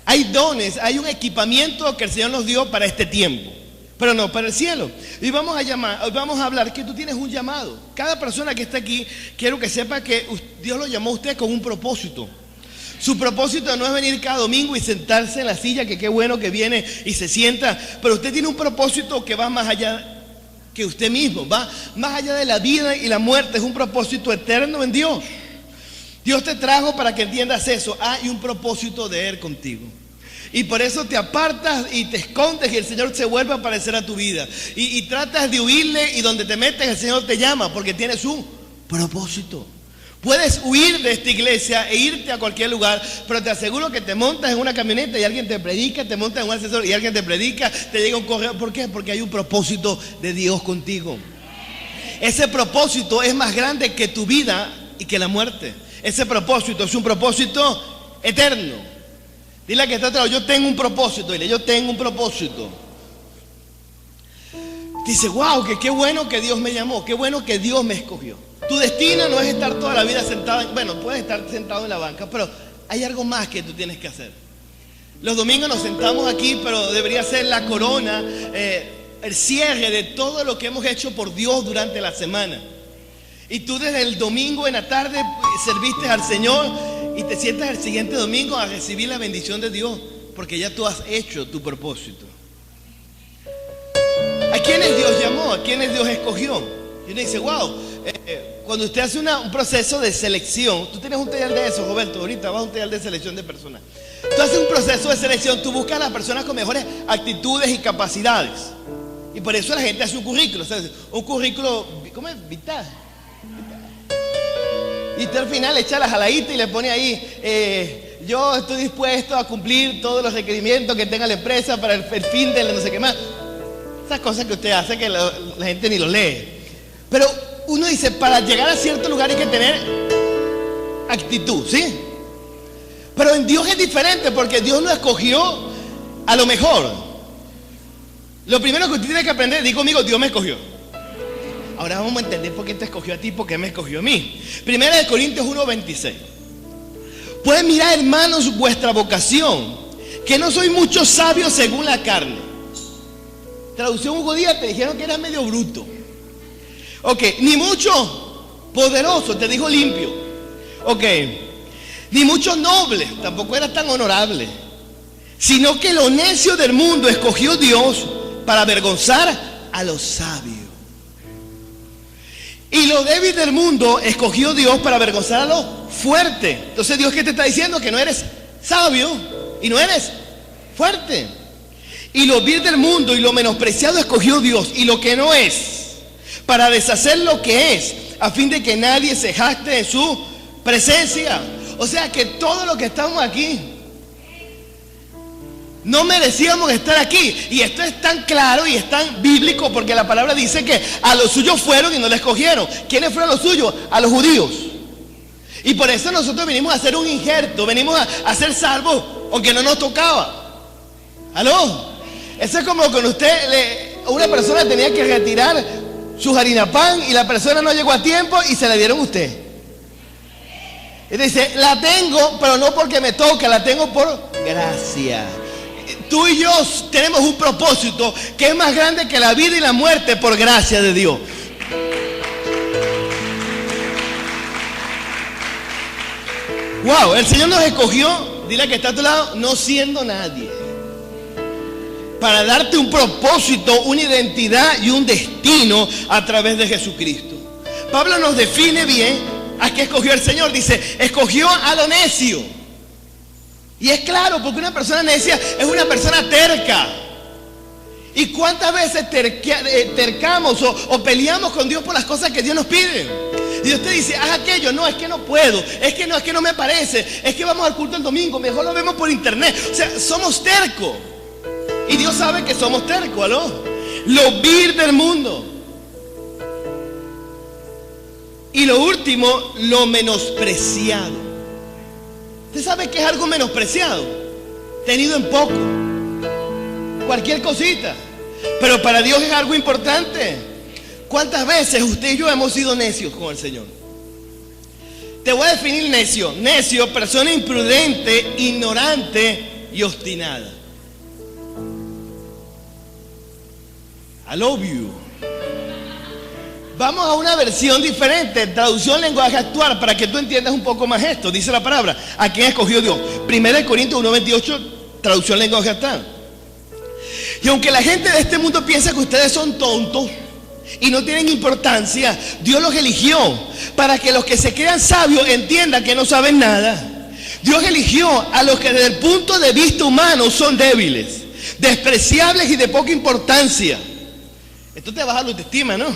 Hay dones, hay un equipamiento que el Señor nos dio para este tiempo, pero no para el cielo. Y vamos a hablar que tú tienes un llamado. Cada persona que está aquí, quiero que sepa que Dios lo llamó a usted con un propósito. Su propósito no es venir cada domingo y sentarse en la silla, que qué bueno que viene y se sienta, pero usted tiene un propósito que va más allá que usted mismo, va más allá de la vida y la muerte. Es un propósito eterno en Dios. Dios te trajo para que entiendas eso. Hay un propósito de Él contigo. Y por eso te apartas y te escondes y el Señor se vuelve a aparecer a tu vida. Y tratas de huirle y donde te metes el Señor te llama porque tienes un propósito. Puedes huir de esta iglesia e irte a cualquier lugar, pero te aseguro que te montas en una camioneta y alguien te predica, te montas en un ascensor y alguien te predica, te llega un correo. ¿Por qué? Porque hay un propósito de Dios contigo. Ese propósito es más grande que tu vida y que la muerte. Ese propósito es un propósito eterno. Dile a que está atrás, yo tengo un propósito. Dile, yo tengo un propósito. Dice, wow, que qué bueno que Dios me llamó, qué bueno que Dios me escogió. Tu destino no es estar toda la vida sentado, bueno, puedes estar sentado en la banca, pero hay algo más que tú tienes que hacer. Los domingos nos sentamos aquí, pero debería ser la corona, el cierre de todo lo que hemos hecho por Dios durante la semana. Y tú desde el domingo en la tarde serviste al Señor y te sientas el siguiente domingo a recibir la bendición de Dios, porque ya tú has hecho tu propósito. ¿A quiénes Dios llamó? ¿A quiénes Dios escogió? Y uno dice, wow, cuando usted hace un proceso de selección, tú tienes un taller de eso, Roberto, ahorita vas a un taller de selección de personas. Tú haces un proceso de selección, tú buscas a las personas con mejores actitudes y capacidades. Y por eso la gente hace un currículo, ¿sabes? Un currículo, ¿cómo es? Vital. Y usted al final le echa la jaladita y le pone ahí, yo estoy dispuesto a cumplir todos los requerimientos que tenga la empresa para el fin de no sé qué más. Esas cosas que usted hace que la gente ni lo lee. Pero uno dice, para llegar a cierto lugar hay que tener actitud, ¿sí? Pero en Dios es diferente porque Dios no escogió a lo mejor. Lo primero que usted tiene que aprender, digo conmigo, Dios me escogió. Ahora vamos a entender por qué te escogió a ti y por qué me escogió a mí. Primera de Corintios 1:26. Pueden mirar, hermanos, vuestra vocación, que no soy muchos sabios según la carne. Traducción Hugo Díaz, te dijeron que eras medio bruto. Ok, ni mucho poderoso, te dijo limpio. Ok, ni mucho noble, tampoco era tan honorable. Sino que lo necio del mundo escogió Dios para avergonzar a los sabios. Y lo débil del mundo escogió Dios para avergonzar a lo fuerte. Entonces Dios, ¿qué te está diciendo? Que no eres sabio y no eres fuerte. Y lo vil del mundo y lo menospreciado escogió Dios, y lo que no es, para deshacer lo que es, a fin de que nadie se jacte en su presencia. O sea que todo lo que estamos aquí, no merecíamos estar aquí. Y esto es tan claro y es tan bíblico porque la palabra dice que a los suyos fueron y no les escogieron. ¿Quiénes fueron los suyos? A los judíos. Y por eso nosotros venimos a hacer un injerto, venimos a ser salvos, aunque no nos tocaba. ¿Aló? Eso es como cuando una persona tenía que retirar su harina pan y la persona no llegó a tiempo y se la dieron a usted. Y dice, la tengo, pero no porque me toca, la tengo por gracia. Tú y yo tenemos un propósito que es más grande que la vida y la muerte por gracia de Dios. Wow, el Señor nos escogió, dile que está a tu lado, no siendo nadie, para darte un propósito, una identidad y un destino a través de Jesucristo. Pablo nos define bien a qué escogió el Señor. Dice, escogió a lo necio. Y es claro, porque una persona necia es una persona terca. ¿Y cuántas veces tercamos o peleamos con Dios por las cosas que Dios nos pide? Y Dios te dice, haz aquello. No, es que no puedo. Es que no me parece. Es que vamos al culto el domingo. Mejor lo vemos por internet. O sea, somos tercos. Y Dios sabe que somos tercos, ¿aló? Lo vil del mundo. Y lo último, lo menospreciado. ¿Usted sabe qué es algo menospreciado? Tenido en poco. Cualquier cosita. Pero para Dios es algo importante. ¿Cuántas veces usted y yo hemos sido necios con el Señor? Te voy a definir necio. Necio, persona imprudente, ignorante y obstinada. I love you. Vamos a una versión diferente, traducción lenguaje actual, para que tú entiendas un poco más esto. Dice la palabra, ¿a quién escogió Dios? 1 Corintios 1:28, traducción lenguaje actual. Y aunque la gente de este mundo piensa que ustedes son tontos y no tienen importancia, Dios los eligió para que los que se crean sabios entiendan que no saben nada. Dios eligió a los que desde el punto de vista humano son débiles, despreciables y de poca importancia. Esto te baja la autoestima, ¿no?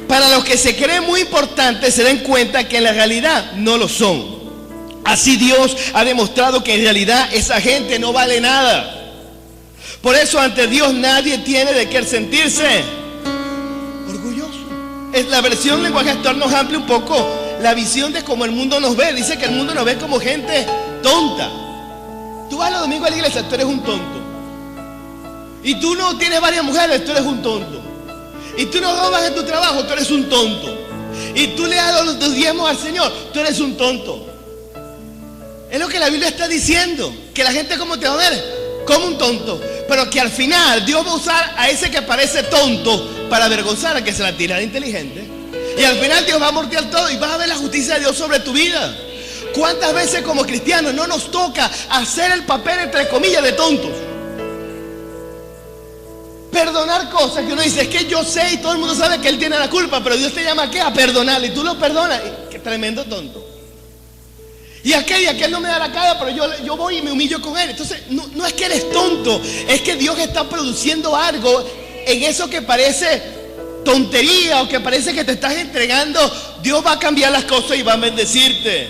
Para los que se creen muy importantes se den cuenta que en la realidad no lo son. Así Dios ha demostrado que en realidad esa gente no vale nada. Por eso ante Dios nadie tiene de qué sentirse orgulloso. Es la versión lenguaje actual nos amplía un poco la visión de cómo el mundo nos ve. Dice que el mundo nos ve como gente tonta. Tú vas los domingos a la iglesia, tú eres un tonto. Y tú no tienes varias mujeres, tú eres un tonto. Y tú no robas en tu trabajo, tú eres un tonto. Y tú le das los diezmos al Señor, tú eres un tonto. Es lo que la Biblia está diciendo, que la gente como te va a ver, como un tonto. Pero que al final Dios va a usar a ese que parece tonto para avergonzar al que se la tira de inteligente. Y al final Dios va a amortiguar todo y vas a ver la justicia de Dios sobre tu vida. ¿Cuántas veces como cristianos no nos toca hacer el papel entre comillas de tontos? Perdonar cosas que uno dice, es que yo sé y todo el mundo sabe que él tiene la culpa, pero Dios te llama ¿a qué? A perdonarle y tú lo perdonas. Qué tremendo tonto. Y aquel no me da la cara, pero yo voy y me humillo con él. Entonces, no es que eres tonto, es que Dios está produciendo algo en eso que parece tontería o que parece que te estás entregando. Dios va a cambiar las cosas y va a bendecirte.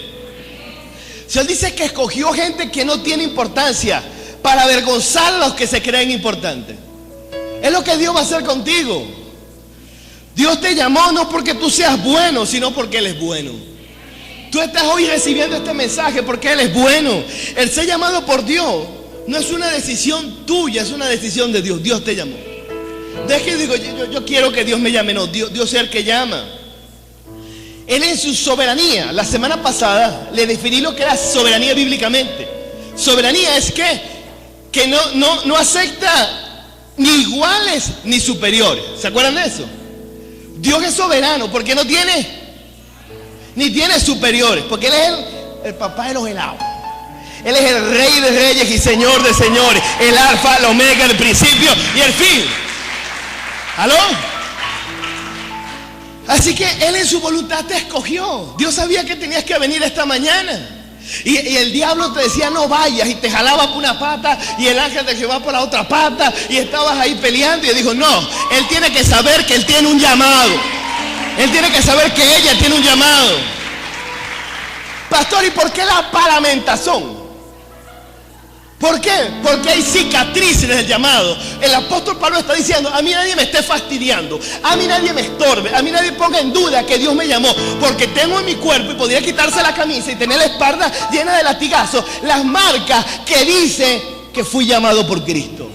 Si Él dice que escogió gente que no tiene importancia para avergonzar a los que se creen importantes. Es lo que Dios va a hacer contigo. Dios te llamó no porque tú seas bueno, sino porque Él es bueno. Tú estás hoy recibiendo este mensaje porque Él es bueno. El ser llamado por Dios no es una decisión tuya, es una decisión de Dios. Dios te llamó. No es que digo, yo quiero que Dios me llame, no, Dios es el que llama. Él en su soberanía, la semana pasada le definí lo que era soberanía bíblicamente. Soberanía es que no acepta ni iguales ni superiores. ¿Se acuerdan de eso? Dios es soberano porque no tiene ni tiene superiores, porque Él es el papá de los helados. Él es el rey de reyes y señor de señores, el alfa, el omega, el principio y el fin. ¿Aló? Así que Él en su voluntad te escogió. Dios sabía que tenías que venir esta mañana. Y el diablo te decía no vayas y te jalaba por una pata y el ángel de Jehová por la otra pata y estabas ahí peleando y él dijo no, él tiene que saber que él tiene un llamado. Él tiene que saber que ella tiene un llamado. Pastor, ¿y por qué la paramentación? ¿Por qué? Porque hay cicatrices del llamado. El apóstol Pablo está diciendo, a mí nadie me esté fastidiando, a mí nadie me estorbe, a mí nadie ponga en duda que Dios me llamó, porque tengo en mi cuerpo, y podría quitarse la camisa y tener la espalda llena de latigazos, las marcas que dicen que fui llamado por Cristo.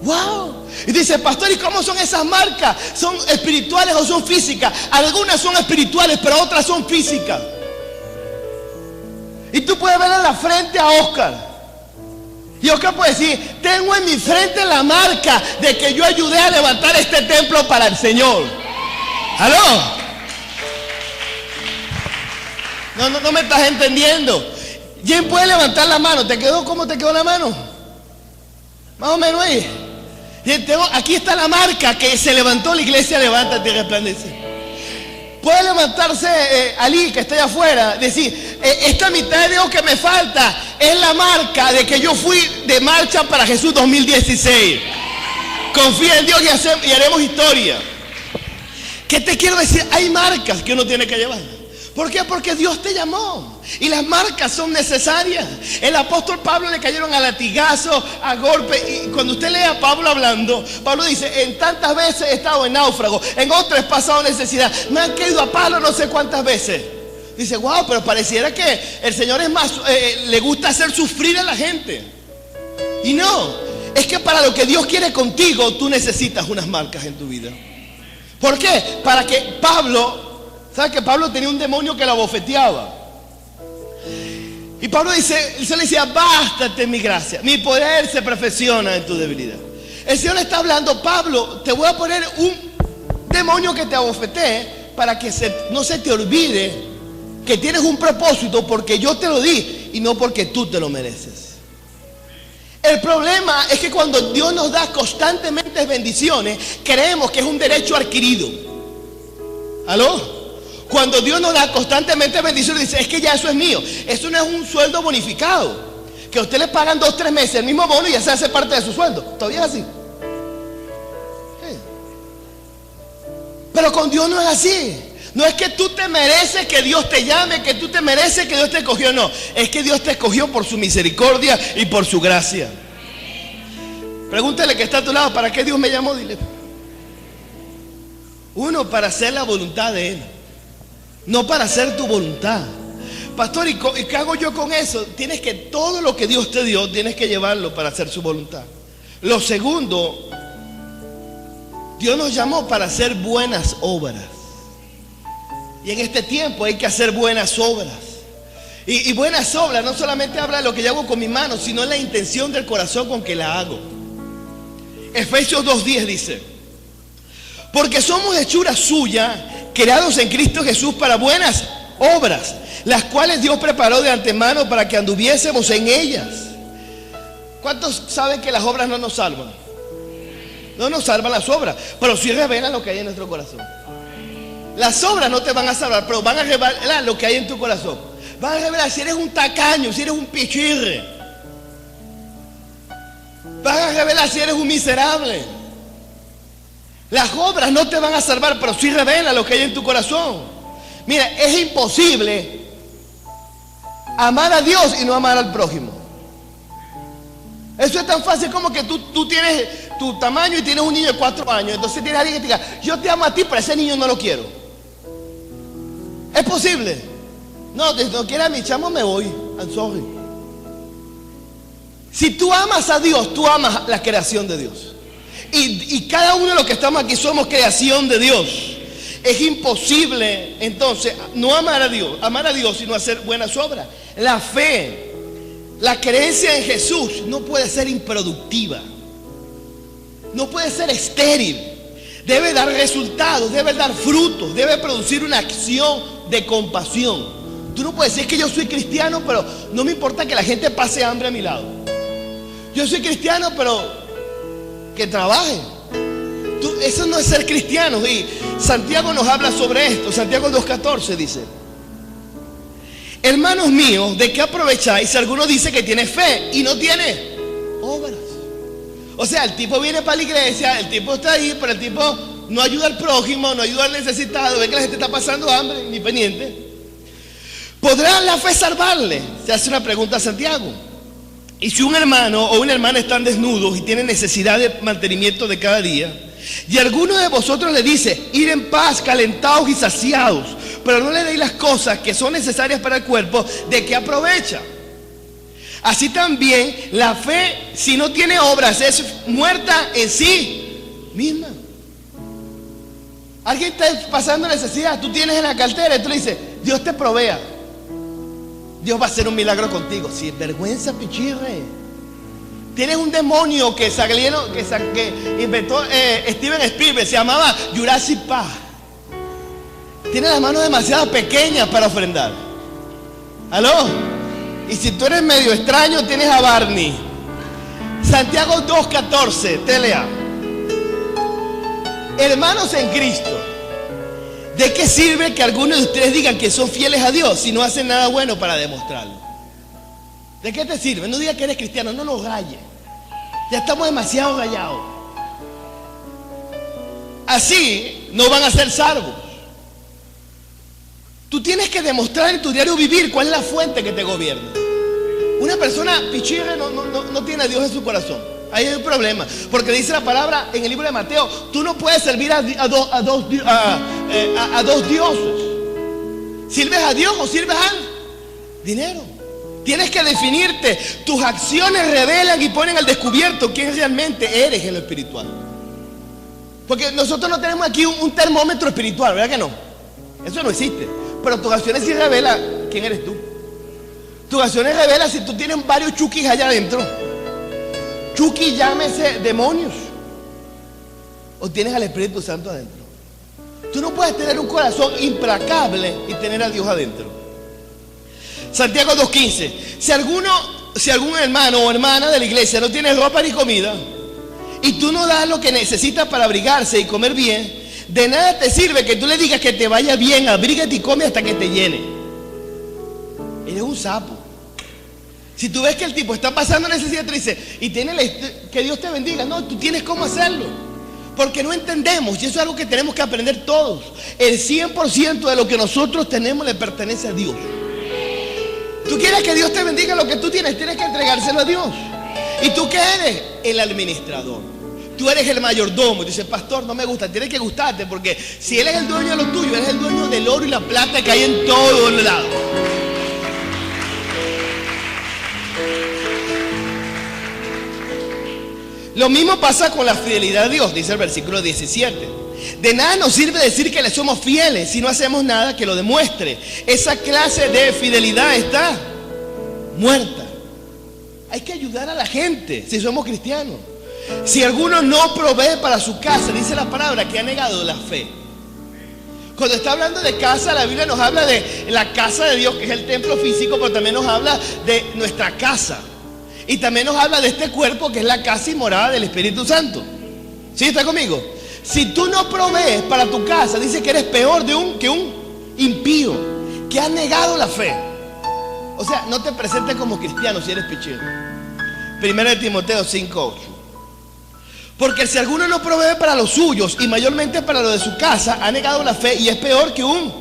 ¡Wow! Y dice, pastor, ¿y cómo son esas marcas? ¿Son espirituales o son físicas? Algunas son espirituales, pero otras son físicas. Y tú puedes ver en la frente a Oscar. Y Oscar puede decir, tengo en mi frente la marca de que yo ayudé a levantar este templo para el Señor. ¿Aló? No me estás entendiendo. ¿Quién puede levantar la mano? ¿Te quedó cómo te quedó la mano? Más o menos ahí. Aquí está la marca que se levantó la iglesia, levántate y resplandece. Puede levantarse Ali, que está allá afuera, decir, esta mitad de Dios que me falta es la marca de que yo fui de marcha para Jesús 2016. Confía en Dios y haremos historia. ¿Qué te quiero decir? Hay marcas que uno tiene que llevar. ¿Por qué? Porque Dios te llamó y las marcas son necesarias. El apóstol Pablo le cayeron a latigazos, a golpes, y cuando usted lee a Pablo hablando, Pablo dice, en tantas veces he estado en náufrago, en otras he pasado necesidad, me han caído a palo no sé cuántas veces. Dice, wow, pero pareciera que el Señor es más, le gusta hacer sufrir a la gente. Y no, es que para lo que Dios quiere contigo, tú necesitas unas marcas en tu vida. ¿Por qué? Para que Pablo, ¿sabes que Pablo tenía un demonio que la bofeteaba? Y Pablo dice, el Señor le decía, bástate mi gracia, mi poder se perfecciona en tu debilidad. El Señor le está hablando, Pablo, te voy a poner un demonio que te abofetee para que no se te olvide que tienes un propósito porque yo te lo di y no porque tú te lo mereces. El problema es que cuando Dios nos da constantemente bendiciones, creemos que es un derecho adquirido. ¿Aló? Cuando Dios nos da constantemente bendiciones, dice, es que ya eso es mío. Eso no es un sueldo bonificado, que a usted le pagan 2 o 3 meses el mismo bono y ya se hace parte de su sueldo. ¿Todavía es así? Sí. Pero con Dios no es así. No es que tú te mereces que Dios te llame, que tú te mereces que Dios te escogió, no. Es que Dios te escogió por su misericordia y por su gracia. Pregúntale que está a tu lado, ¿para qué Dios me llamó? Dile. Uno, para hacer la voluntad de Él, no para hacer tu voluntad. Pastor, ¿y qué hago yo con eso? Tienes que, todo lo que Dios te dio, tienes que llevarlo para hacer su voluntad. Lo segundo, Dios nos llamó para hacer buenas obras. Y en este tiempo hay que hacer buenas obras. Y buenas obras no solamente habla de lo que yo hago con mis manos, sino la intención del corazón con que la hago. Efesios 2:10 dice, porque somos hechura suya, creados en Cristo Jesús para buenas obras, las cuales Dios preparó de antemano para que anduviésemos en ellas. ¿Cuántos saben que las obras no nos salvan? No nos salvan las obras, pero sí revelan lo que hay en nuestro corazón. Las obras no te van a salvar, pero van a revelar lo que hay en tu corazón. Van a revelar si eres un tacaño, si eres un pichirre. Van a revelar si eres un miserable. Las obras no te van a salvar, pero sí revelan lo que hay en tu corazón. Mira, es imposible amar a Dios y no amar al prójimo. Eso es tan fácil como que tú tienes tu tamaño y tienes un niño de 4 años. Entonces tienes alguien que te diga, yo te amo a ti, pero ese niño no lo quiero. ¿Es posible? No, si no quiere a mi chamo me voy. I'm sorry. Si tú amas a Dios, tú amas la creación de Dios. Y cada uno de los que estamos aquí somos creación de Dios. Es imposible entonces no amar a Dios y no hacer buenas obras. La fe, la creencia en Jesús no puede ser improductiva, no puede ser estéril. Debe dar resultados, debe dar frutos, debe producir una acción de compasión. Tú no puedes decir que yo soy cristiano, pero no me importa que la gente pase hambre a mi lado. Yo soy cristiano, pero que trabaje. Eso no es ser cristiano. Y Santiago nos habla sobre esto. Santiago 2:14 dice, hermanos míos, ¿de qué aprovecháis si alguno dice que tiene fe y no tiene obras? O sea, el tipo viene para la iglesia, el tipo está ahí, pero el tipo no ayuda al prójimo, no ayuda al necesitado, ve que la gente está pasando hambre, ni pendiente. ¿Podrá la fe salvarle? Se hace una pregunta a Santiago. Y si un hermano o una hermana están desnudos y tienen necesidad de mantenimiento de cada día, y alguno de vosotros le dice, ir en paz, calentados y saciados, pero no le deis las cosas que son necesarias para el cuerpo, ¿de qué aprovecha? Así también la fe, si no tiene obras, es muerta en sí misma. Alguien está pasando necesidad, tú tienes en la cartera y tú le dices, Dios te provea, Dios va a hacer un milagro contigo. Sin vergüenza, pichirre. Tienes un demonio que inventó Steven Spielberg, se llamaba Jurassic Park. Tiene las manos demasiado pequeñas para ofrendar. ¿Aló? Y si tú eres medio extraño, tienes a Barney. Santiago 2:14, te lea. Hermanos en Cristo, ¿de qué sirve que algunos de ustedes digan que son fieles a Dios si no hacen nada bueno para demostrarlo? ¿De qué te sirve? No digas que eres cristiano, no nos galles. Ya estamos demasiado gallados. Así no van a ser salvos. Tú tienes que demostrar en tu diario vivir cuál es la fuente que te gobierna. Una persona pichirre no tiene a Dios en su corazón. Ahí hay un problema, porque dice la palabra en el libro de Mateo, tú no puedes servir a dos dioses. ¿Sirves a Dios o sirves al dinero? Tienes que definirte. Tus acciones revelan y ponen al descubierto quién realmente eres en lo espiritual. Porque nosotros no tenemos aquí un termómetro espiritual, ¿verdad que no? Eso no existe. Pero tus acciones sí revelan quién eres tú. Tu oración revela si tú tienes varios chukis allá adentro. Chuki, llámese demonios. O tienes al Espíritu Santo adentro. Tú no puedes tener un corazón implacable y tener a Dios adentro. Santiago 2:15. Si algún hermano o hermana de la iglesia no tiene ropa ni comida, y tú no das lo que necesitas para abrigarse y comer bien, de nada te sirve que tú le digas que te vaya bien, abrígate y come hasta que te llene. Eres un sapo. Si tú ves que el tipo está pasando necesidad, tú dices, y tiene que Dios te bendiga. No, tú tienes cómo hacerlo. Porque no entendemos, y eso es algo que tenemos que aprender todos. El 100% de lo que nosotros tenemos le pertenece a Dios. Tú quieres que Dios te bendiga lo que tú tienes que entregárselo a Dios. ¿Y tú qué eres? El administrador. Tú eres el mayordomo. Y dices, pastor, no me gusta. Tienes que gustarte, porque si Él es el dueño de lo tuyo, Él es el dueño del oro y la plata que hay en todos lados. Lo mismo pasa con la fidelidad a Dios, dice el versículo 17. De nada nos sirve decir que le somos fieles si no hacemos nada que lo demuestre. Esa clase de fidelidad está muerta. Hay que ayudar a la gente si somos cristianos. Si alguno no provee para su casa, dice la palabra que ha negado la fe. Cuando está hablando de casa, la Biblia nos habla de la casa de Dios, que es el templo físico, pero también nos habla de nuestra casa. Y también nos habla de este cuerpo que es la casa y morada del Espíritu Santo. ¿Sí está conmigo? Si tú no provees para tu casa, dice que eres peor que un impío, que ha negado la fe. O sea, no te presentes como cristiano si eres pichero. Primera de Timoteo 5:8. Porque si alguno no provee para los suyos y mayormente para lo de su casa, ha negado la fe y es peor que un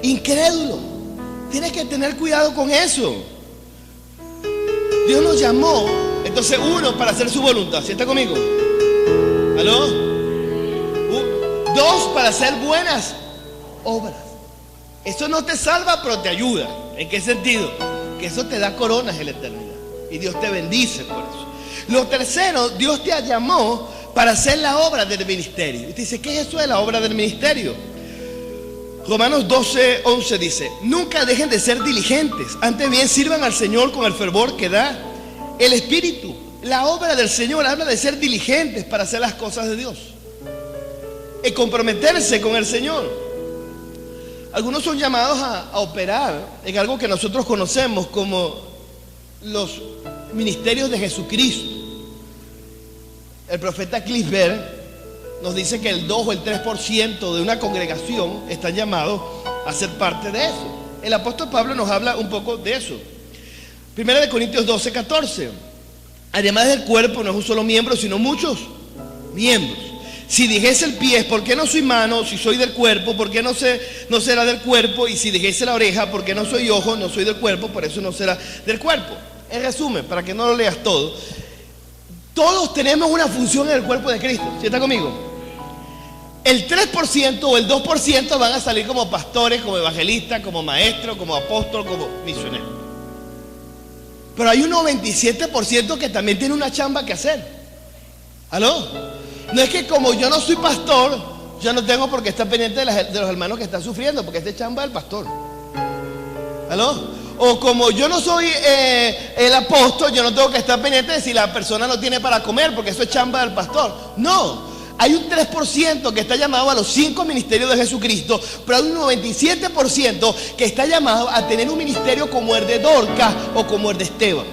incrédulo. Tienes que tener cuidado con eso. Dios nos llamó, entonces uno, para hacer su voluntad. ¿Sí está conmigo? ¿Aló? Dos, para hacer buenas obras. Eso no te salva, pero te ayuda. ¿En qué sentido? Que eso te da coronas en la eternidad. Y Dios te bendice por eso. Lo tercero, Dios te llamó para hacer la obra del ministerio. Y te dice, ¿qué es eso de la obra del ministerio? Romanos 12:11 dice, nunca dejen de ser diligentes, antes bien sirvan al Señor con el fervor que da el Espíritu. La obra del Señor habla de ser diligentes para hacer las cosas de Dios y comprometerse con el Señor. Algunos son llamados a operar en algo que nosotros conocemos como los ministerios de Jesucristo. El profeta Clifford nos dice que el 2 o el 3% de una congregación están llamados a ser parte de eso. El apóstol Pablo nos habla un poco de eso. Primera de Corintios 12:14. Además del cuerpo no es un solo miembro, sino muchos miembros. Si dijese el pie, ¿por qué no soy mano? Si soy del cuerpo, ¿por qué no será del cuerpo? Y si dijese la oreja, ¿por qué no soy ojo? No soy del cuerpo, por eso no será del cuerpo. En resumen, para que no lo leas todo, todos tenemos una función en el cuerpo de Cristo. ¿Sí está conmigo? El 3% o el 2% van a salir como pastores, como evangelistas, como maestros, como apóstoles, como misioneros. Pero hay un 97% que también tiene una chamba que hacer. ¿Aló? No es que como yo no soy pastor, yo no tengo por qué estar pendiente de los hermanos que están sufriendo, porque este chamba del pastor. ¿Aló? O como yo no soy el apóstol, yo no tengo que estar pendiente de si la persona no tiene para comer, porque eso es chamba del pastor. No. Hay un 3% que está llamado a los 5 ministerios de Jesucristo, pero hay un 97% que está llamado a tener un ministerio como el de Dorcas o como el de Esteban.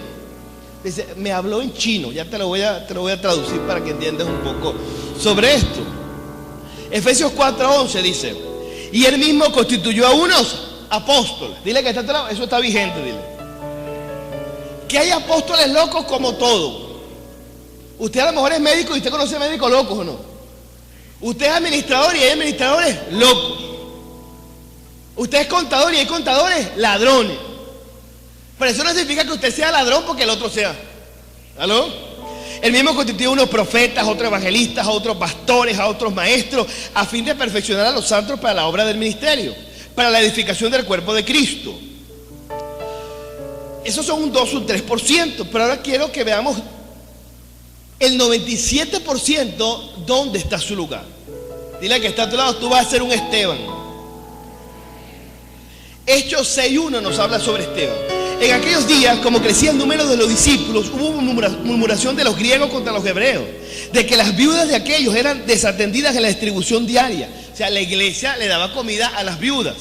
Dice, me habló en chino, ya te lo voy a traducir para que entiendas un poco sobre esto. Efesios 4:11 dice, y él mismo constituyó a unos apóstoles. Dile que eso está vigente, dile. Que hay apóstoles locos como todo. Usted a lo mejor es médico y usted conoce médicos locos o no. Usted es administrador y hay administradores locos. Usted es contador y hay contadores ladrones. Pero eso no significa que usted sea ladrón porque el otro sea. ¿Aló? El mismo constituyó a unos profetas, a otros evangelistas, a otros pastores, a otros maestros, a fin de perfeccionar a los santos para la obra del ministerio, para la edificación del cuerpo de Cristo. Esos son un 2 o un 3%, pero ahora quiero que veamos el 97%, ¿dónde está su lugar? Dile que está a tu lado, tú vas a ser un Esteban. Hechos 6:1 nos habla sobre Esteban. En aquellos días, como crecía el número de los discípulos, hubo murmuración de los griegos contra los hebreos, de que las viudas de aquellos eran desatendidas en la distribución diaria. O sea, la iglesia le daba comida a las viudas.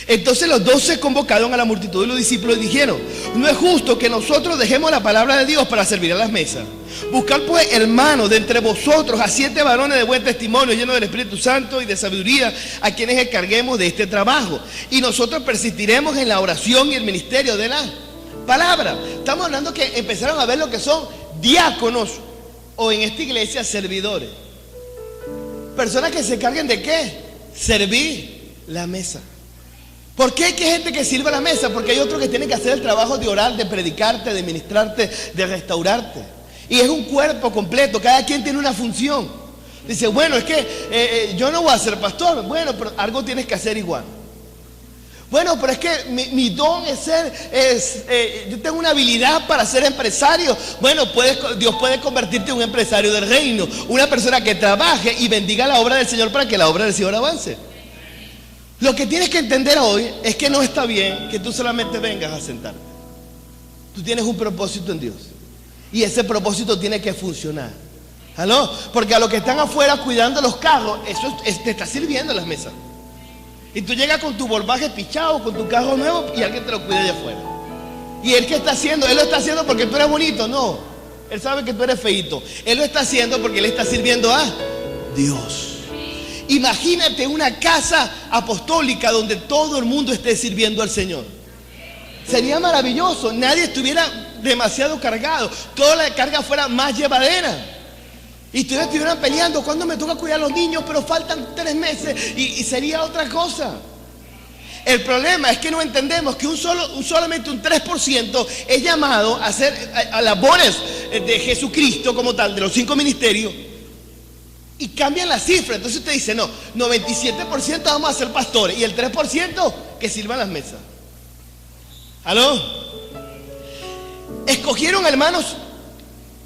Entonces los 12 convocaron a la multitud de los discípulos y dijeron: no es justo que nosotros dejemos la palabra de Dios para servir a las mesas. Buscad pues, hermanos, de entre vosotros a 7 varones de buen testimonio, llenos del Espíritu Santo y de sabiduría, a quienes encarguemos de este trabajo. Y nosotros persistiremos en la oración y el ministerio de la palabra. Estamos hablando que empezaron a ver lo que son diáconos, o en esta iglesia servidores. Personas que se encarguen de ¿qué? Servir la mesa. ¿Por qué hay gente que sirva la mesa? Porque hay otros que tienen que hacer el trabajo de orar, de predicarte, de ministrarte, de restaurarte. Y es un cuerpo completo, cada quien tiene una función. Dice, bueno, es que yo no voy a ser pastor. Bueno, pero algo tienes que hacer igual. Bueno, pero es que mi don es yo tengo una habilidad para ser empresario. Bueno, Dios puede convertirte en un empresario del reino, una persona que trabaje y bendiga la obra del Señor para que la obra del Señor avance. Lo que tienes que entender hoy es que no está bien que tú solamente vengas a sentarte. Tú tienes un propósito en Dios y ese propósito tiene que funcionar. ¿Aló? Porque a los que están afuera cuidando los carros, te está sirviendo las mesas. Y tú llegas con tu volvaje pichado, con tu carro nuevo, y alguien te lo cuida de afuera. Y él, ¿qué está haciendo? Él lo está haciendo porque tú eres bonito. No, él sabe que tú eres feíto. Él lo está haciendo porque él está sirviendo a Dios. Imagínate una casa apostólica donde todo el mundo esté sirviendo al Señor. Sería maravilloso. Nadie estuviera demasiado cargado. Toda la carga fuera más llevadera. Y ustedes estuvieran peleando: ¿cuándo me toca cuidar a los niños? Pero faltan 3 meses y sería otra cosa. El problema es que no entendemos que solamente un 3% es llamado a hacer a labores de Jesucristo como tal, de los 5 ministerios. Y cambian la cifra. Entonces usted dice, no, 97% vamos a ser pastores y el 3% que sirvan las mesas. ¿Aló? Escogieron hermanos.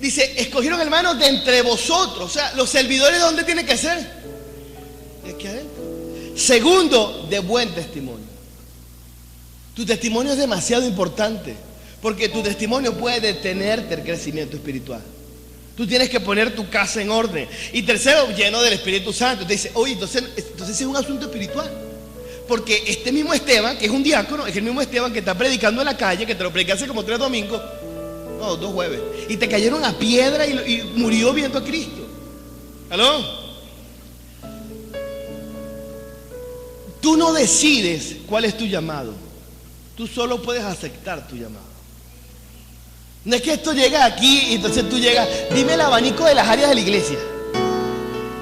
Dice, escogieron hermanos de entre vosotros. O sea, los servidores, ¿de dónde tienen que ser? De aquí adentro. Segundo, de buen testimonio. Tu testimonio es demasiado importante, porque tu testimonio puede detenerte el crecimiento espiritual. Tú tienes que poner tu casa en orden. Y tercero, lleno del Espíritu Santo. Te dice, oye, entonces es un asunto espiritual. Porque este mismo Esteban, que es un diácono, es el mismo Esteban que está predicando en la calle, que te lo prediqué hace como 3 domingos. No, 2 jueves. Y te cayeron a piedra y murió viendo a Cristo. ¿Aló? Tú no decides cuál es tu llamado. Tú solo puedes aceptar tu llamado. No es que esto llega aquí y entonces tú llegas. Dime el abanico de las áreas de la iglesia.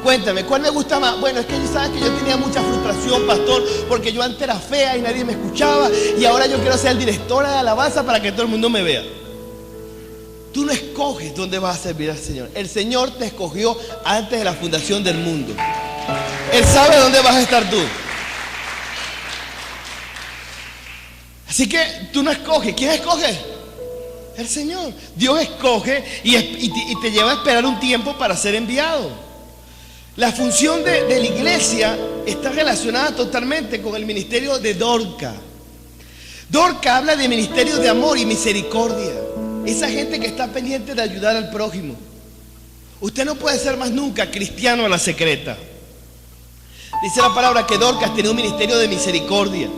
Cuéntame, ¿cuál me gusta más? Bueno, es que sabes que yo tenía mucha frustración, pastor, porque yo antes era fea y nadie me escuchaba, y ahora yo quiero ser directora de alabanza para que todo el mundo me vea. Tú no escoges dónde vas a servir al Señor. El Señor te escogió antes de la fundación del mundo. Él sabe dónde vas a estar tú. Así que tú no escoges. ¿Quién escoge? El Señor. Dios escoge y te lleva a esperar un tiempo para ser enviado. La función de la iglesia está relacionada totalmente con el ministerio de Dorca. Dorca habla de ministerio de amor y misericordia. Esa gente que está pendiente de ayudar al prójimo. Usted no puede ser más nunca cristiano a la secreta. Dice la palabra que Dorcas tenía un ministerio de misericordia.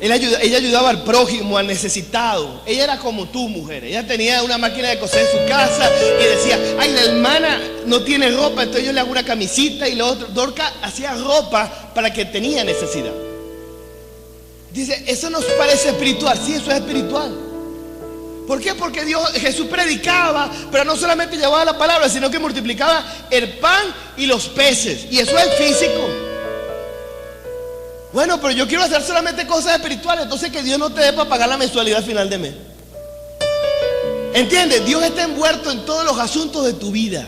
Ella ayudaba al prójimo, al necesitado. Ella era como tú, mujer. Ella tenía una máquina de coser en su casa y decía, ay, la hermana no tiene ropa, entonces yo le hago una camisita y lo otro. Dorcas hacía ropa para que tenía necesidad. Dice, eso nos parece espiritual. Sí, eso es espiritual. ¿Por qué? Porque Jesús predicaba, pero no solamente llevaba la palabra, sino que multiplicaba el pan y los peces. Y eso es físico. Bueno, pero yo quiero hacer solamente cosas espirituales, entonces que Dios no te dé para pagar la mensualidad al final de mes. ¿Entiendes? Dios está envuelto en todos los asuntos de tu vida.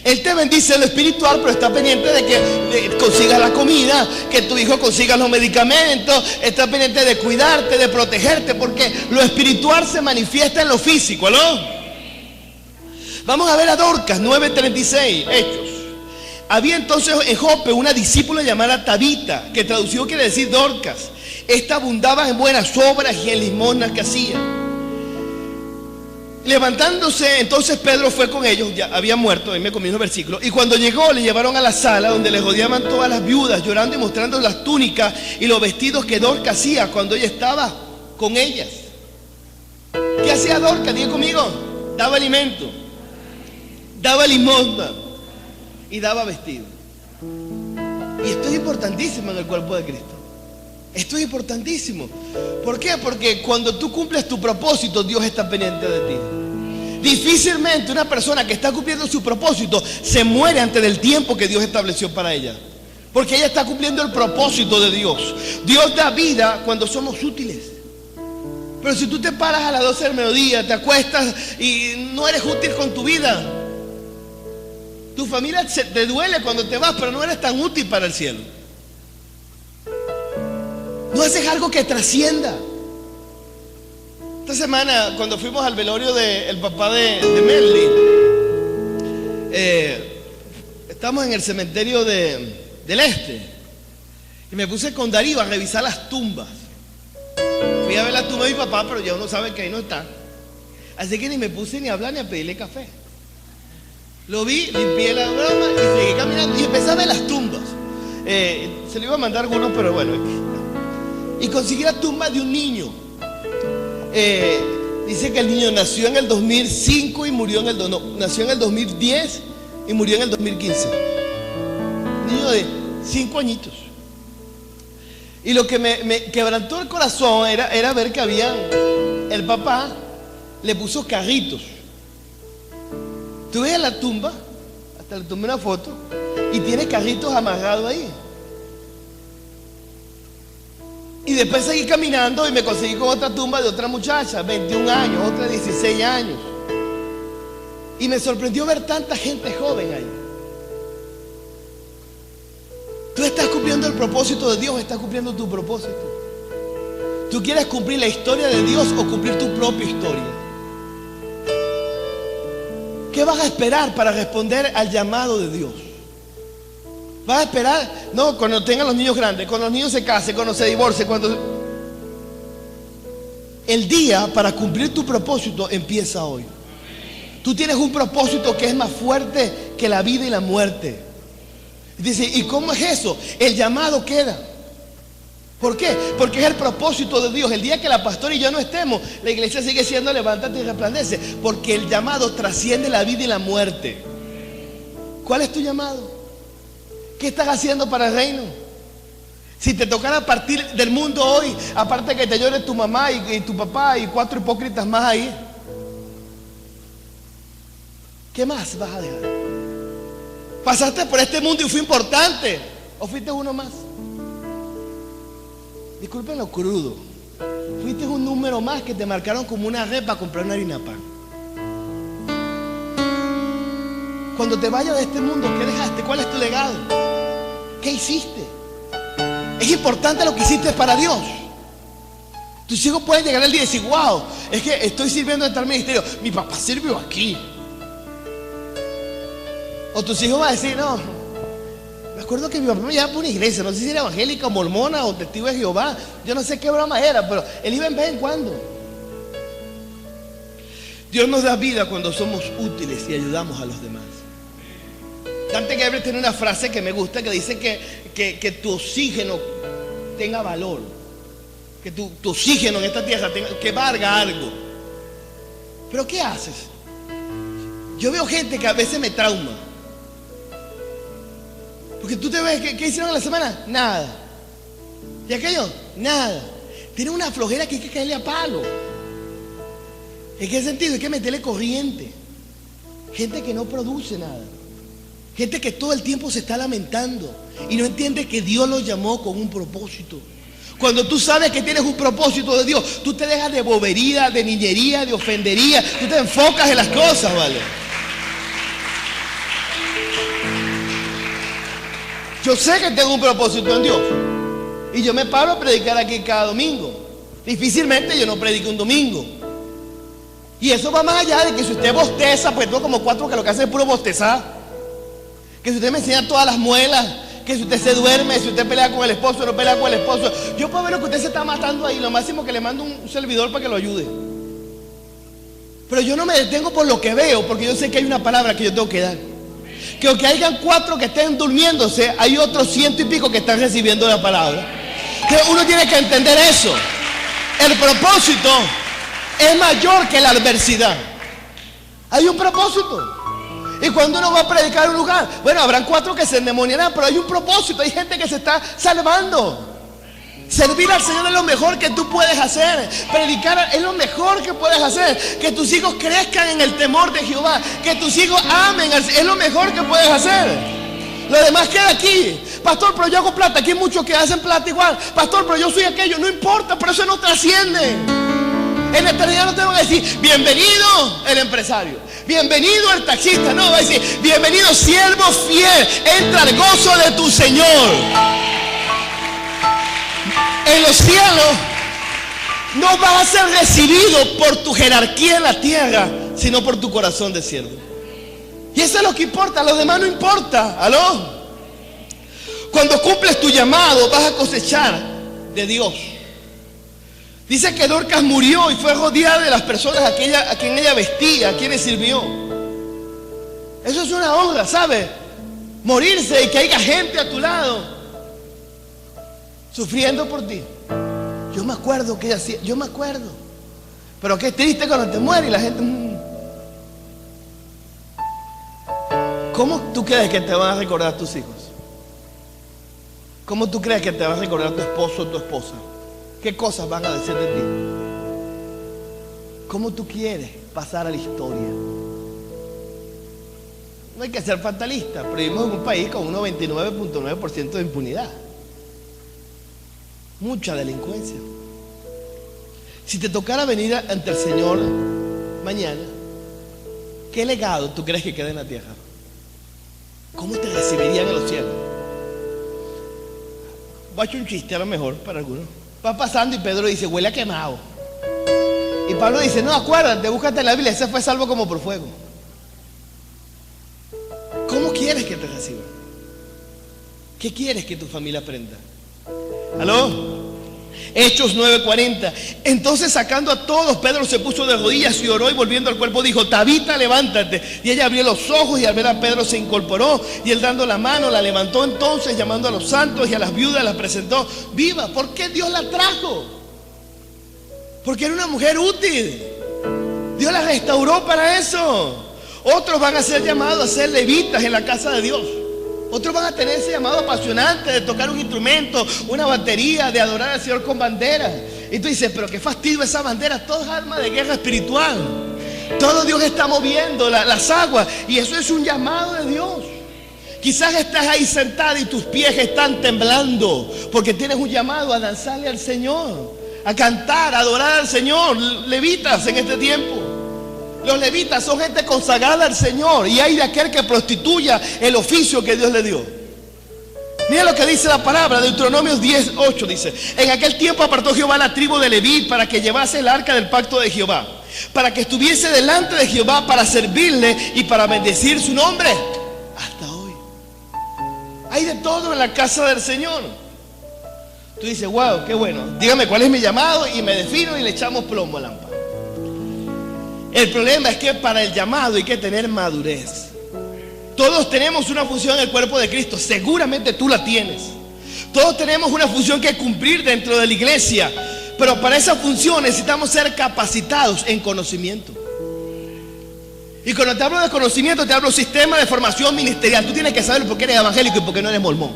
Él te bendice en lo espiritual, pero está pendiente de que consigas la comida, que tu hijo consiga los medicamentos, está pendiente de cuidarte, de protegerte, porque lo espiritual se manifiesta en lo físico, ¿no? Vamos a ver a Dorcas, 9:36, Hechos. Había entonces en Jope una discípula llamada Tabita, que traducido quiere decir Dorcas. esta abundaba en buenas obras y en limosnas que hacía. Levantándose, entonces Pedro fue con ellos, ya había muerto, ahí me comí unos versículos, y cuando llegó le llevaron a la sala donde les rodeaban todas las viudas, llorando y mostrando las túnicas y los vestidos que Dorcas hacía cuando ella estaba con ellas. ¿Qué hacía Dorcas? Diga conmigo, daba alimento, daba limosna y daba vestido. Y esto es importantísimo en el cuerpo de Cristo. Esto es importantísimo. ¿Por qué? Porque cuando tú cumples tu propósito, Dios está pendiente de ti. Difícilmente una persona que está cumpliendo su propósito se muere antes del tiempo que Dios estableció para ella, porque ella está cumpliendo el propósito de Dios. Dios da vida cuando somos útiles. Pero si tú te paras a las 12 del mediodía, te acuestas y no eres útil con tu vida, tu familia te duele cuando te vas, pero no eres tan útil para el cielo. No haces algo que trascienda. Esta semana, cuando fuimos al velorio del papá de Melly, estamos en el cementerio del Este, y me puse con Darío a revisar las tumbas. Fui a ver la tumba de mi papá, pero ya uno sabe que ahí no está. Así que ni me puse ni a hablar ni a pedirle café. Lo vi, limpié la broma y seguí caminando y empecé a ver las tumbas. Se lo iba a mandar algunos, pero bueno. Y conseguí la tumba de un niño. Dice que el niño nació en el 2005 y murió nació en el 2010 y murió en el 2015. Un niño de 5 añitos. Y lo que me quebrantó el corazón era ver que el papá le puso carritos. Tú ves la tumba, hasta le tomé una foto, y tiene carritos amarrados ahí. Y después seguí caminando y me conseguí con otra tumba de otra muchacha, 21 años, otra 16 años. Y me sorprendió ver tanta gente joven ahí. Tú estás cumpliendo el propósito de Dios, estás cumpliendo tu propósito. ¿Tú quieres cumplir la historia de Dios o cumplir tu propia historia? ¿Qué vas a esperar para responder al llamado de Dios? ¿Vas a esperar? No, cuando tengan los niños grandes, cuando los niños se casen, cuando se divorcien, cuando... El día para cumplir tu propósito empieza hoy. Tú tienes un propósito que es más fuerte que la vida y la muerte. Dice, ¿y cómo es eso? El llamado queda. ¿Por qué? Porque es el propósito de Dios. El día que la pastora y yo no estemos, la iglesia sigue siendo levántate y resplandece. Porque el llamado trasciende la vida y la muerte. ¿Cuál es tu llamado? ¿Qué estás haciendo para el reino? Si te tocara partir del mundo hoy, aparte que te llore tu mamá y tu papá y 4 hipócritas más ahí, ¿qué más vas a dejar? ¿Pasaste por este mundo y fue importante? ¿O fuiste uno más? Disculpen lo crudo. Fuiste un número más que te marcaron como una red para comprar una harina pan. Cuando te vayas de este mundo, ¿qué dejaste? ¿Cuál es tu legado? ¿Qué hiciste? Es importante lo que hiciste para Dios. Tus hijos pueden llegar el día y decir, wow, es que estoy sirviendo en tal ministerio. Mi papá sirvió aquí. O tus hijos van a decir, no, me acuerdo que mi papá me llevaba por una iglesia, no sé si era evangélica, mormona o testigo de Jehová, yo no sé qué broma era, pero él iba en vez en cuando. Dios nos da vida cuando somos útiles y ayudamos a los demás. Dante Gebel tiene una frase que me gusta que dice que tu oxígeno tenga valor, que tu oxígeno en esta tierra que valga algo. Pero ¿qué haces? Yo veo gente que a veces me trauma. Porque tú te ves, ¿qué hicieron en la semana? Nada. ¿Y aquello? Nada. Tiene una flojera que hay que caerle a palo. ¿En qué sentido? Hay que meterle corriente. Gente que no produce nada. Gente que todo el tiempo se está lamentando y no entiende que Dios los llamó con un propósito. Cuando tú sabes que tienes un propósito de Dios, tú te dejas de bobería, de niñería, de ofendería. Tú te enfocas en las cosas, ¿vale? Yo sé que tengo un propósito en Dios y yo me paro a predicar aquí cada domingo. Difícilmente yo no predico un domingo. Y eso va más allá de que si usted bosteza, pues tengo como 4 que lo que hacen es puro bostezar. Que si usted me enseña todas las muelas, que si usted se duerme, si usted pelea con el esposo, no pelea con el esposo. Yo puedo ver lo que usted se está matando ahí. Lo máximo que le mando un servidor para que lo ayude. Pero yo no me detengo por lo que veo, porque yo sé que hay una palabra que yo tengo que dar. Que aunque hayan 4 que estén durmiéndose, hay otros 100 y pico que están recibiendo la palabra. Que uno tiene que entender eso. El propósito es mayor que la adversidad. Hay un propósito. Y cuando uno va a predicar en un lugar, bueno, habrán 4 que se endemoniarán, pero hay un propósito. Hay gente que se está salvando. Servir al Señor es lo mejor que tú puedes hacer. Predicar es lo mejor que puedes hacer. Que tus hijos crezcan en el temor de Jehová. Que tus hijos amen al Señor. Es lo mejor que puedes hacer. Lo demás queda aquí. Pastor, pero yo hago plata. Aquí hay muchos que hacen plata igual. Pastor, pero yo soy aquello. No importa, pero eso no trasciende. En la eternidad no tengo que decir bienvenido el empresario, bienvenido el taxista. No, va a decir bienvenido siervo fiel. Entra al gozo de tu Señor. En los cielos no vas a ser recibido por tu jerarquía en la tierra, sino por tu corazón de siervo. Y eso es lo que importa, lo demás no importa. ¿Aló? Cuando cumples tu llamado vas a cosechar de Dios. Dice que Dorcas murió y fue rodeada de las personas a quien ella vestía, a quienes sirvió. Eso es una honra, ¿sabes? Morirse y que haya gente a tu lado sufriendo por ti. Yo me acuerdo que ella hacía, yo me acuerdo. Pero qué triste cuando te mueres y la gente... ¿Cómo tú crees que te van a recordar tus hijos? ¿Cómo tú crees que te va a recordar tu esposo o tu esposa? ¿Qué cosas van a decir de ti? ¿Cómo tú quieres pasar a la historia? No hay que ser fatalista, pero vivimos en un país con un 99.9% de impunidad. Mucha delincuencia. Si te tocara venir ante el Señor mañana, ¿qué legado tú crees que queda en la tierra? ¿Cómo te recibirían en los cielos? Voy a echar un chiste a lo mejor para algunos. Va pasando y Pedro dice, huele a quemado. Y Pablo dice, no, acuérdate, búscate en la Biblia, ese fue salvo como por fuego. ¿Cómo quieres que te reciban? ¿Qué quieres que tu familia aprenda? ¿Aló? Hechos 9:40. Entonces sacando a todos, Pedro se puso de rodillas y oró, y volviendo al cuerpo dijo, Tabita, levántate. Y ella abrió los ojos y al ver a Pedro se incorporó, y él dando la mano la levantó. Entonces llamando a los santos y a las viudas las presentó viva. ¿Por qué Dios la trajo? Porque era una mujer útil. Dios la restauró para eso. Otros van a ser llamados a ser levitas en la casa de Dios. Otros van a tener ese llamado apasionante de tocar un instrumento, una batería, de adorar al Señor con banderas. Y tú dices, pero qué fastidio esa bandera. Todo es arma de guerra espiritual. Todo Dios está moviendo las aguas. Y eso es un llamado de Dios. Quizás estás ahí sentada y tus pies están temblando porque tienes un llamado a danzarle al Señor, a cantar, a adorar al Señor. Levitas en este tiempo. Los levitas son gente consagrada al Señor, y hay de aquel que prostituya el oficio que Dios le dio. Mira lo que dice la palabra, Deuteronomio 10:8 dice: en aquel tiempo apartó Jehová la tribu de Leví para que llevase el arca del pacto de Jehová, para que estuviese delante de Jehová para servirle y para bendecir su nombre. Hasta hoy hay de todo en la casa del Señor. Tú dices, wow, qué bueno, dígame cuál es mi llamado y me defino y le echamos plomo a la lámpara. El problema es que para el llamado hay que tener madurez. Todos tenemos una función en el cuerpo de Cristo. Seguramente tú la tienes. Todos tenemos una función que cumplir dentro de la iglesia. Pero para esa función necesitamos ser capacitados en conocimiento. Y cuando te hablo de conocimiento, te hablo de sistema de formación ministerial. Tú tienes que saber por qué eres evangélico y por qué no eres mormón.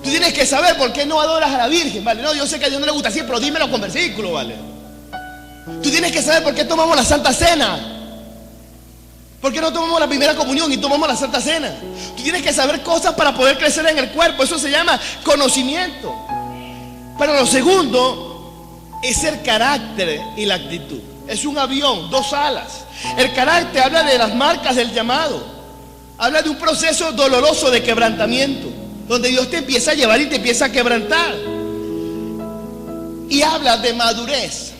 Tú tienes que saber por qué no adoras a la Virgen, ¿vale? No, yo sé que a Dios no le gusta así, pero dímelo con versículo, ¿vale? Tú tienes que saber por qué tomamos la Santa Cena. ¿Por qué no tomamos la primera comunión y tomamos la Santa Cena? Tú tienes que saber cosas para poder crecer en el cuerpo. Eso se llama conocimiento. Pero lo segundo es el carácter y la actitud. Es un avión, 2 alas. El carácter habla de las marcas del llamado. Habla de un proceso doloroso de quebrantamiento, donde Dios te empieza a llevar y te empieza a quebrantar. Y habla de madurez.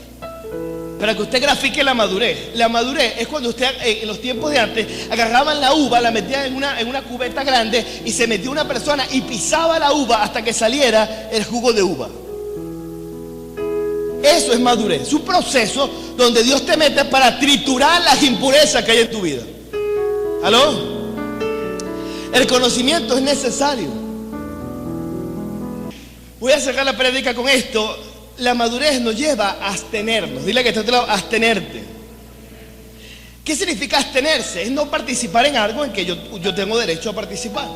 para que usted grafique la madurez. La madurez es cuando usted, en los tiempos de antes, agarraban la uva, la metían en una cubeta grande y se metía una persona y pisaba la uva hasta que saliera el jugo de uva. Eso es madurez. Es un proceso donde Dios te mete para triturar las impurezas que hay en tu vida. ¿Aló? El conocimiento es necesario. Voy a cerrar la prédica con esto. La madurez nos lleva a abstenernos. Dile que está a tu lado, abstenerte. ¿Qué significa abstenerse? Es no participar en algo en que yo tengo derecho a participar.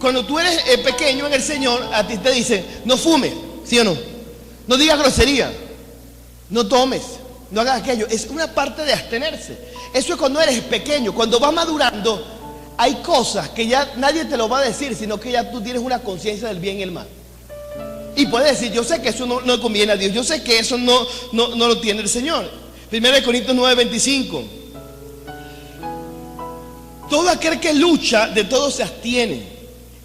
Cuando tú eres pequeño en el Señor, a ti te dicen, no fumes, ¿sí o no? No digas grosería, no tomes, no hagas aquello. Es una parte de abstenerse. Eso es cuando eres pequeño. Cuando vas madurando, hay cosas que ya nadie te lo va a decir, sino que ya tú tienes una conciencia del bien y el mal. Y puedes decir, yo sé que eso no le conviene a Dios, yo sé que eso no lo tiene el Señor. 1 Corintios 9:25. Todo aquel que lucha, de todo se abstiene.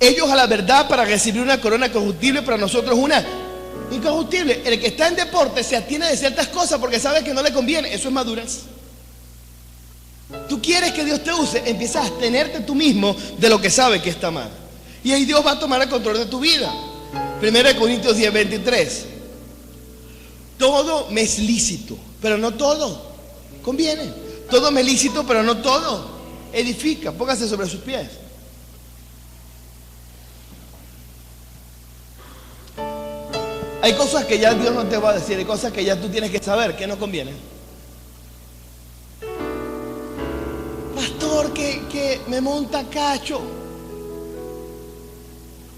Ellos a la verdad para recibir una corona corruptible, para nosotros una incorruptible. El que está en deporte se abstiene de ciertas cosas porque sabe que no le conviene. Eso es madurez. Tú quieres que Dios te use, empiezas a abstenerte tú mismo de lo que sabe que está mal. Y ahí Dios va a tomar el control de tu vida. 1 Corintios 10:23. Todo me es lícito, pero no todo conviene. Todo me es lícito, pero no todo edifica. Póngase sobre sus pies. Hay cosas que ya Dios no te va a decir, hay cosas que ya tú tienes que saber que no convienen. Pastor, que me monta cacho.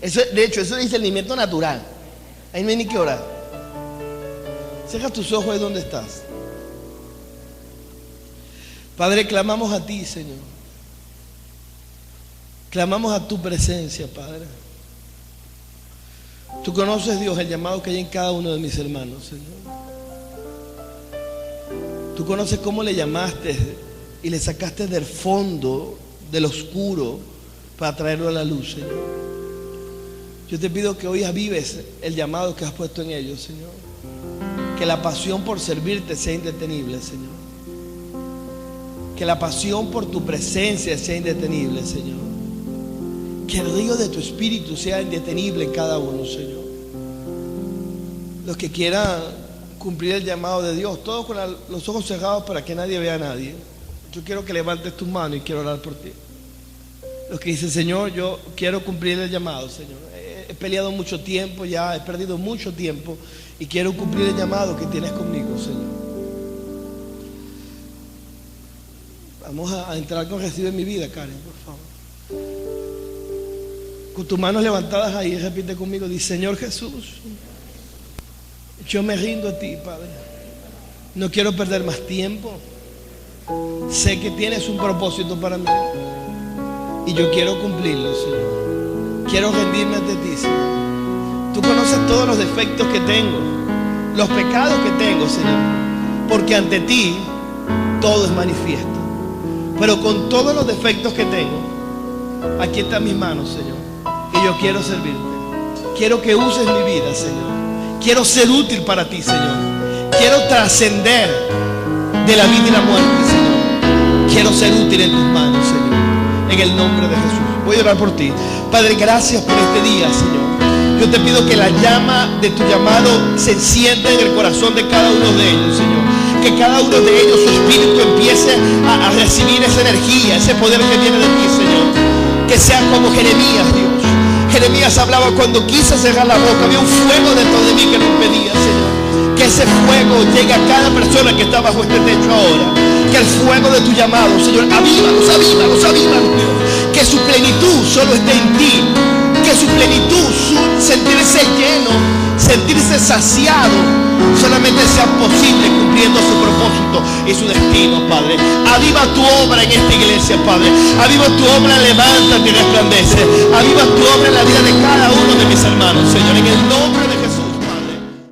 Eso, de hecho, eso es discernimiento natural. Ahí no hay ni que orar. Cierra tus ojos ahí donde estás. Padre, clamamos a ti, Señor. Clamamos a tu presencia, Padre. Tú conoces, Dios, el llamado que hay en cada uno de mis hermanos, Señor. Tú conoces cómo le llamaste y le sacaste del fondo, del oscuro, para traerlo a la luz, Señor. Yo te pido que hoy avives el llamado que has puesto en ellos, Señor. Que la pasión por servirte sea indetenible, Señor. Que la pasión por tu presencia sea indetenible, Señor. Que el río de tu espíritu sea indetenible en cada uno, Señor. Los que quieran cumplir el llamado de Dios, todos con los ojos cerrados para que nadie vea a nadie. Yo quiero que levantes tus manos y quiero orar por ti. Los que dicen, Señor, yo quiero cumplir el llamado, Señor. He peleado mucho tiempo ya, he perdido mucho tiempo y quiero cumplir el llamado que tienes conmigo, Señor. Vamos a entrar con recibe mi vida, Karen, por favor. Con tus manos levantadas ahí, repite conmigo, dice, Señor Jesús, yo me rindo a ti, Padre. No quiero perder más tiempo. Sé que tienes un propósito para mí y yo quiero cumplirlo, Señor. Quiero rendirme ante ti, Señor. Tú conoces todos los defectos que tengo, los pecados que tengo, Señor, porque ante ti todo es manifiesto. Pero con todos los defectos que tengo, aquí están mis manos, Señor, y yo quiero servirte. Quiero que uses mi vida, Señor. Quiero ser útil para ti, Señor. Quiero trascender de la vida y la muerte, Señor. Quiero ser útil en tus manos, Señor, en el nombre de Jesús. Voy a orar por ti. Padre, gracias por este día, Señor. Yo te pido que la llama de tu llamado se encienda en el corazón de cada uno de ellos, Señor. Que cada uno de ellos, su espíritu empiece a recibir esa energía, ese poder que viene de ti, Señor. Que sea como Jeremías, Dios. Jeremías hablaba cuando quise cerrar la boca, había un fuego dentro de mí que lo impedía, Señor. Que ese fuego llegue a cada persona que está bajo este techo ahora. Que el fuego de tu llamado, Señor, avívalos, avívalos, avívalos, Dios. Que su plenitud solo esté en ti. Que su plenitud, sentirse lleno, sentirse saciado, solamente sea posible cumpliendo su propósito y su destino, Padre. Aviva tu obra en esta iglesia, Padre. Aviva tu obra, levántate y resplandece. Aviva tu obra en la vida de cada uno de mis hermanos, Señor, en el nombre